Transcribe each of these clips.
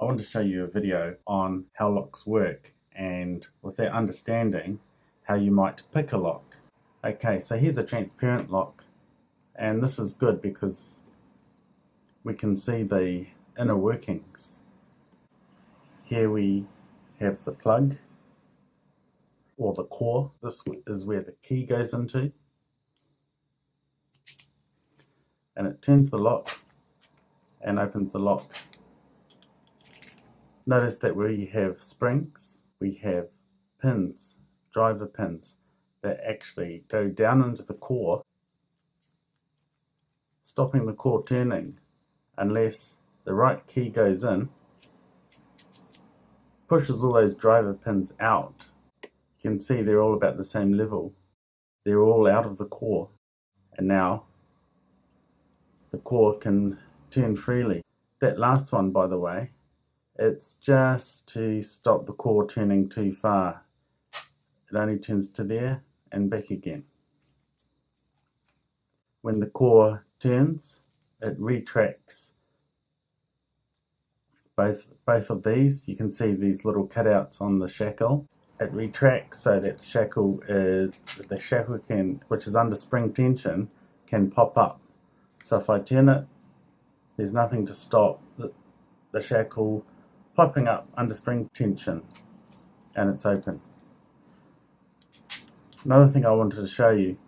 I want to show you a video on how locks work, and with that understanding, how you might pick a lock. Okay, so here's a transparent lock, and this is good because we can see the inner workings. Here we have the plug, or the core. This is where the key goes into, and it turns the lock and opens the lock. Notice that we have springs, we have pins, driver pins, that actually go down into the core, stopping the core turning unless the right key goes in, pushes all those driver pins out. You can see they're all about the same level. They're all out of the core, and now the core can turn freely. That last one, by the way, it's just to stop the core turning too far. It only turns to there and back again. When the core turns, it retracts both of these. You can see these little cutouts on the shackle. It retracts so that the shackle can, which is under spring tension, can pop up. So if I turn it, there's nothing to stop the shackle popping up under spring tension, and it's open. Another thing I wanted to show you,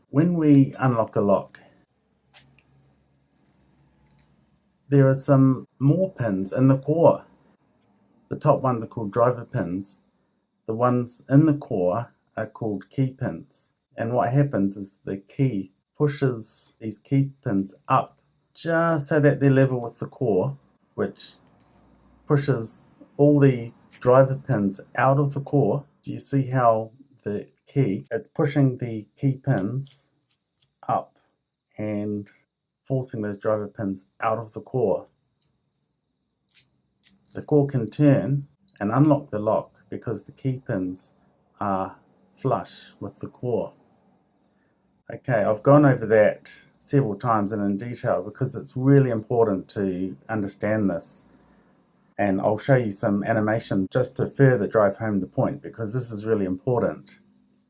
when we unlock a lock, there are some more pins in the core. The top ones are called driver pins. The ones in the core are called key pins. And what happens is the key pushes these key pins up just so that they're level with the core, which pushes all the driver pins out of the core. Do you see how the key, it's pushing the key pins up and forcing those driver pins out of the core. The core can turn and unlock the lock because the key pins are flush with the core. Okay, I've gone over that several times and in detail because it's really important to understand this, and I'll show you some animations just to further drive home the point, because this is really important.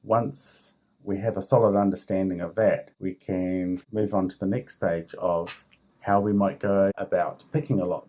Once we have a solid understanding of that, we can move on to the next stage of how we might go about picking a lock.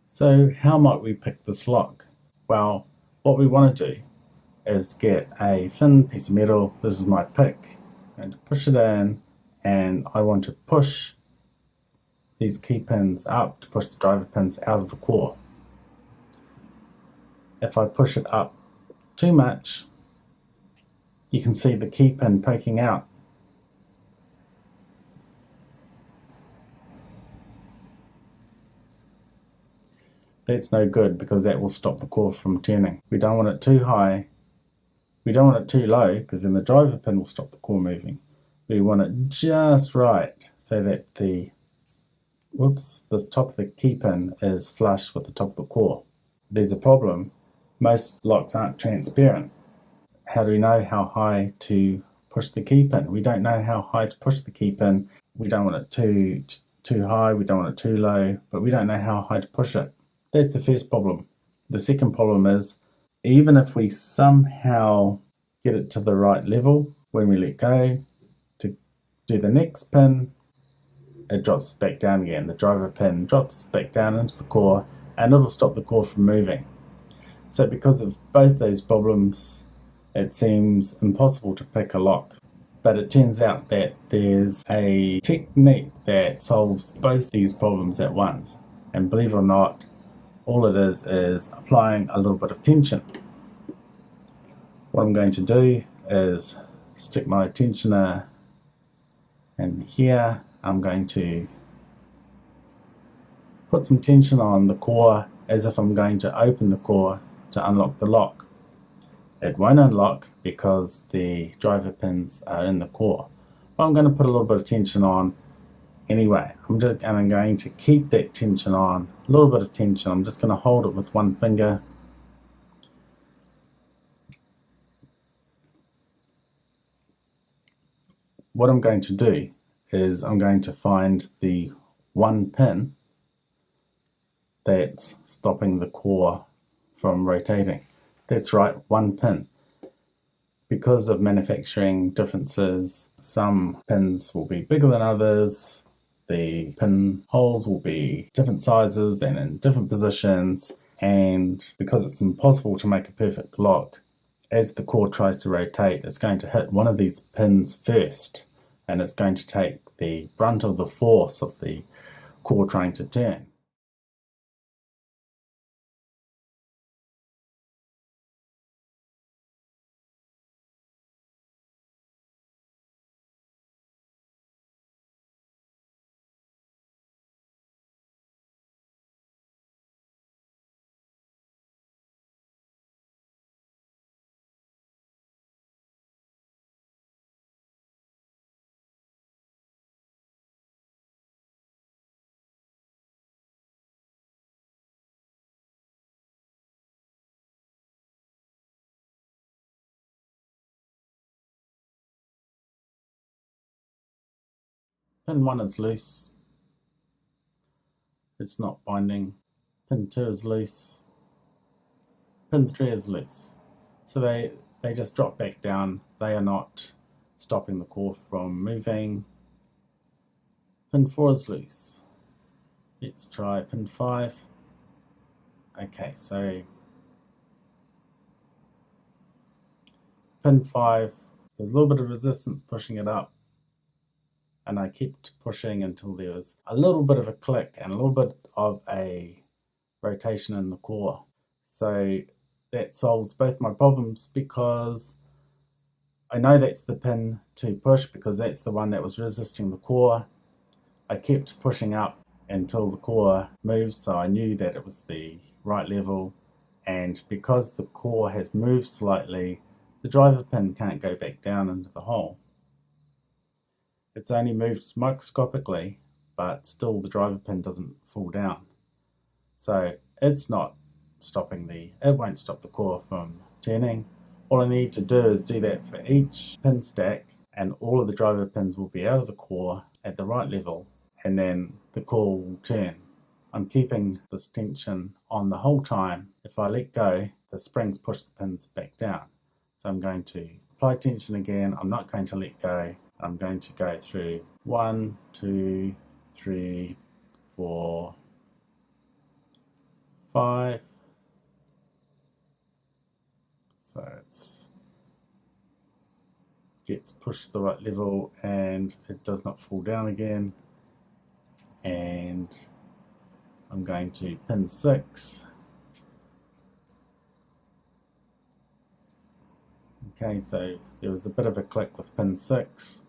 So how might we pick this lock? Well, what we want to do is get a thin piece of metal. This is my pick, and push it in, and I want to push these key pins up to push the driver pins out of the core. If I push it up too much, you can see the key pin poking out. That's no good because that will stop the core from turning. We don't want it too high. We don't want it too low because then the driver pin will stop the core moving. We want it just right so that the top of the key pin is flush with the top of the core. There's a problem. Most locks aren't transparent. How do we know how high to push the key pin? We don't know how high to push the key pin. We don't want it too high, we don't want it too low, but we don't know how high to push it. That's the first problem. The second problem is, even if we somehow get it to the right level, when we let go to do the next pin, it drops back down again. The driver pin drops back down into the core, and it'll stop the core from moving. So because of both those problems, it seems impossible to pick a lock. But it turns out that there's a technique that solves both these problems at once. And believe it or not, all it is applying a little bit of tension. What I'm going to do is stick my tensioner in here. I'm going to put some tension on the core as if I'm going to open the core to unlock the lock. It won't unlock because the driver pins are in the core. But I'm going to put a little bit of tension on anyway. I'm going to keep that tension on, a little bit of tension. I'm just going to hold it with one finger. What I'm going to do is I'm going to find the one pin that's stopping the core from rotating. That's right, one pin. Because of manufacturing differences, some pins will be bigger than others, the pin holes will be different sizes and in different positions, and because it's impossible to make a perfect lock, as the core tries to rotate, it's going to hit one of these pins first, and it's going to take the brunt of the force of the core trying to turn. Pin 1 is loose, it's not binding. Pin 2 is loose, pin 3 is loose. So they just drop back down. They are not stopping the core from moving. Pin 4 is loose. Let's try pin 5. Okay, so pin 5, there's a little bit of resistance pushing it up, and I kept pushing until there was a little bit of a click and a little bit of a rotation in the core. So that solves both my problems, because I know that's the pin to push because that's the one that was resisting the core. I kept pushing up until the core moved, so I knew that it was the right level, and because the core has moved slightly, the driver pin can't go back down into the hole. It's only moved microscopically, but still the driver pin doesn't fall down. So it's not stopping it won't stop the core from turning. All I need to do is do that for each pin stack, and all of the driver pins will be out of the core at the right level, and then the core will turn. I'm keeping this tension on the whole time. If I let go, the springs push the pins back down. So I'm going to apply tension again. I'm not going to let go. I'm going to go through 1, 2, 3, 4, 5. So it gets pushed to the right level and it does not fall down again. And I'm going to pin 6. Okay, so there was a bit of a click with pin 6.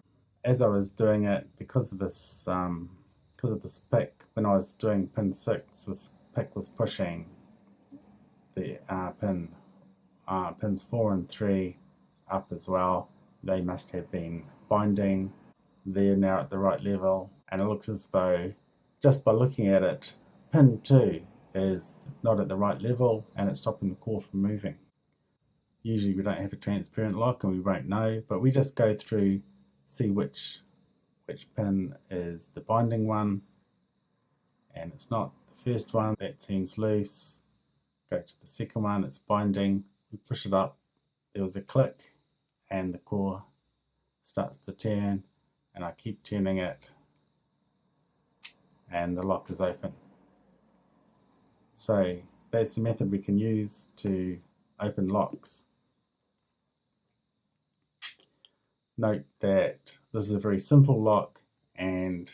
As I was doing it, because of this pick, when I was doing pin 6, this pick was pushing the pins 4 and 3 up as well. They must have been binding. They're now at the right level, and it looks as though, just by looking at it, pin 2 is not at the right level and it's stopping the core from moving. Usually we don't have a transparent lock and we won't know, but we just go through, see which pin is the binding one, and it's not the first one. That seems loose. Go to the second one, it's binding. We push it up, there was a click, and the core starts to turn, and I keep turning it, and the lock is open. So that's the method we can use to open locks. Note that this is a very simple lock, and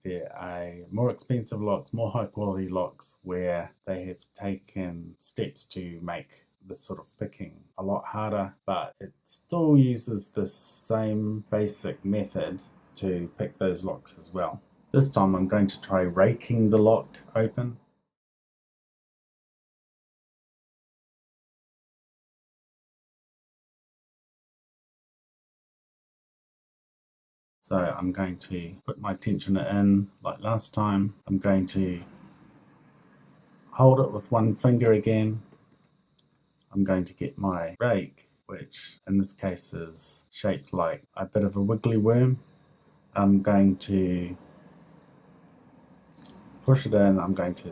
There are more expensive locks, more high quality locks where they have taken steps to make this sort of picking a lot harder, but it still uses the same basic method to pick those locks as well. This time I'm going to try raking the lock open. So I'm going to put my tensioner in like last time. I'm going to hold it with one finger again. I'm going to get my rake, which in this case is shaped like a bit of a wiggly worm. I'm going to push it in. I'm going to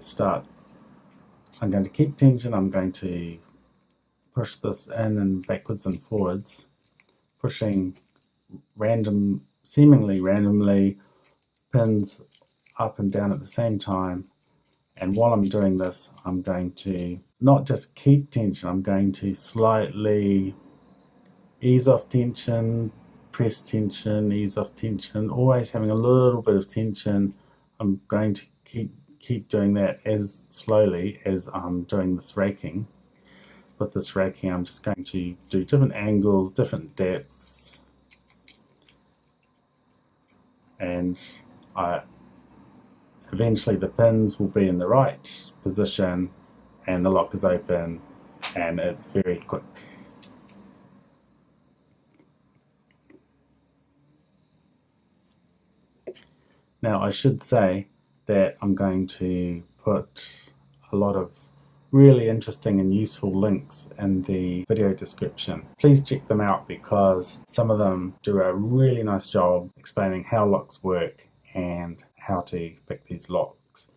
keep tension. I'm going to push this in and backwards and forwards, pushing seemingly randomly pins up and down at the same time. And while I'm doing this, I'm going to not just keep tension, I'm going to slightly ease off tension, press tension, ease off tension, always having a little bit of tension. I'm going to keep doing that as slowly as I'm doing this raking. With this raking, I'm just going to do different angles, different depths, and eventually the pins will be in the right position and the lock is open, and it's very quick. Now I should say that I'm going to put a lot of really interesting and useful links in the video description. Please check them out because some of them do a really nice job explaining how locks work and how to pick these locks.